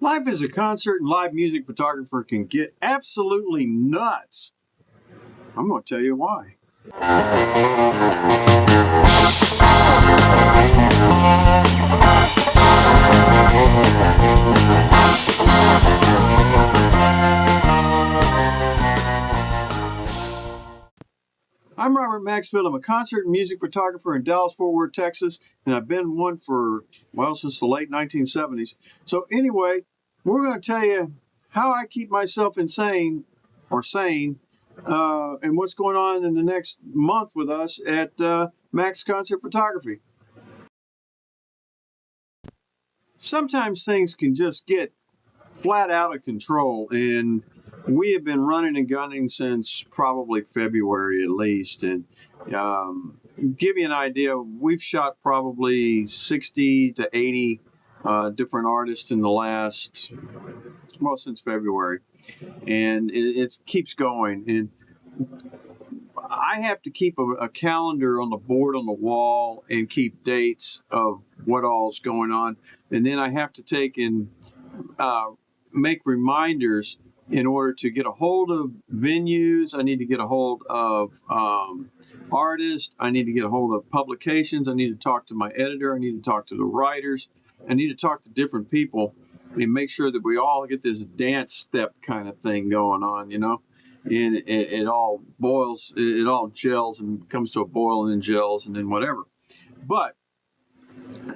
Life as a concert and live music photographer can get absolutely nuts. I'm going to tell you why. I'm Robert Maxfield. I'm a concert and music photographer in Dallas-Fort Worth, Texas, and I've been one for, well, since the late 1970s. So anyway, we're going to tell you how I keep myself insane or sane and what's going on in the next month with us at Max Concert Photography. Sometimes things can just get flat out of control, and we have been running and gunning since probably February at least. And give you an idea, we've shot probably 60 to 80 different artists in the last, well, since February. And it keeps going. And I have to keep a calendar on the board on the wall and keep dates of what all's going on. And then I have to take and make reminders in order to get a hold of venues. I need to get a hold of artists. I need to get a hold of publications. I need to talk to my editor. I need to talk to the writers. I need to talk to different people and make sure that we all get this dance step kind of thing going on, you know. And it all boils, it all gels and comes to a boil and then gels and then whatever. But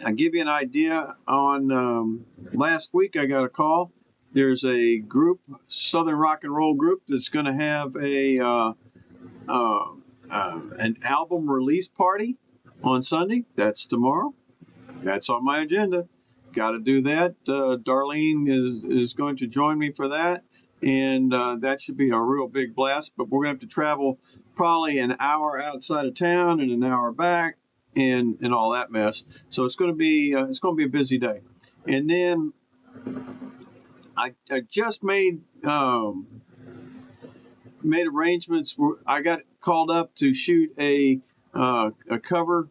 I'll give you an idea. On last week, I got a call. There's a group, Southern rock and roll group, that's going to have an album release party on Sunday. That's tomorrow. That's on my agenda. Got to do that. Darlene is going to join me for that, and that should be a real big blast. But we're going to have to travel probably an hour outside of town and an hour back, and all that mess. So it's going to be a busy day. And then I just made arrangements for. I got called up to shoot a cover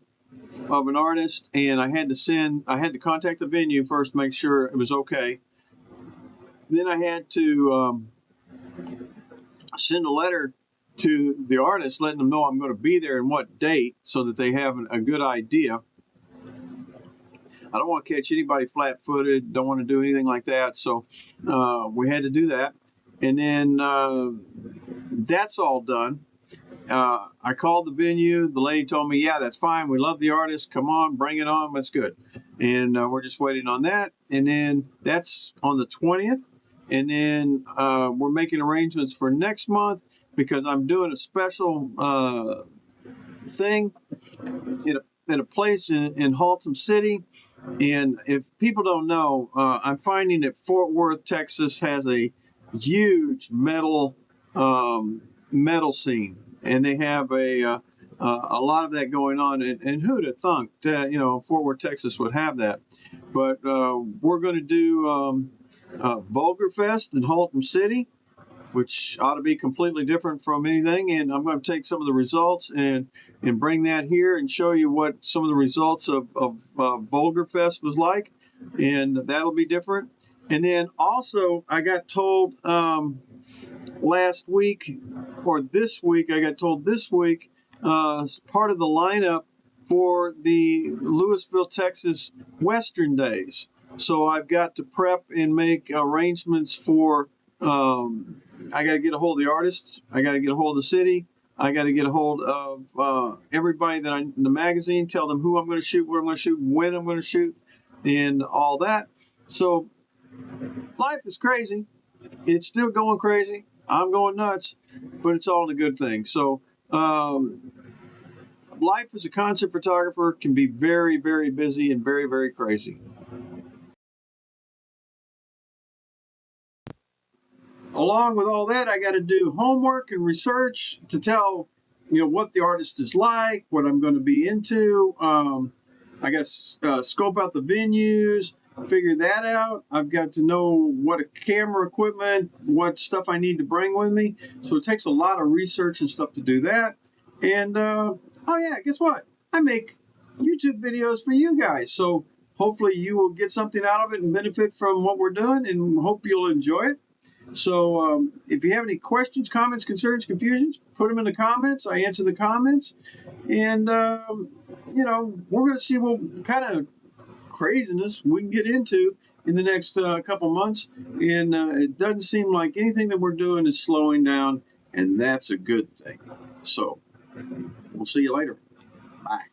of an artist, and I had to contact the venue first to make sure it was okay. Then I had to send a letter to the artist letting them know I'm going to be there and what date, so that they have a good idea. I don't want to catch anybody flat-footed, don't want to do anything like that, so we had to do that. And then that's all done. I called the venue. The lady told me, yeah, that's fine. We love the artist. Come on, bring it on. That's good. And we're just waiting on that. And then that's on the 20th. And then we're making arrangements for next month, because I'm doing a special thing at a place in Haltom City. And if people don't know, I'm finding that Fort Worth, Texas has a huge metal scene, and they have a lot of that going on. And who'd have thunk that, Fort Worth, Texas would have that? But we're going to do Vulgar Fest in Haltom City, which ought to be completely different from anything. And I'm going to take some of the results and bring that here and show you what some of the results of Vulgar Fest was like. And that'll be different. And then also, I got told last week, or this week, as part of the lineup for the Lewisville, Texas Western Days. So I've got to prep and make arrangements for, I got to get a hold of the artists. I got to get a hold of the city. I got to get a hold of everybody in the magazine, tell them who I'm going to shoot, what I'm going to shoot, when I'm going to shoot, and all that. So life is crazy. It's still going crazy. I'm going nuts, but it's all a good thing. So life as a concert photographer can be very, very busy and very, very crazy. Along with all that, I got to do homework and research to tell, what the artist is like, what I'm going to be into. I got to scope out the venues, figure that out. I've got to know what camera equipment, what stuff I need to bring with me. So it takes a lot of research and stuff to do that. And, oh yeah, guess what? I make YouTube videos for you guys. So hopefully you will get something out of it and benefit from what we're doing, and hope you'll enjoy it. So if you have any questions, comments, concerns, confusions, put them in the comments. I answer the comments. And, we're going to see what kind of craziness we can get into in the next couple months. And it doesn't seem like anything that we're doing is slowing down, and that's a good thing. So we'll see you later. Bye.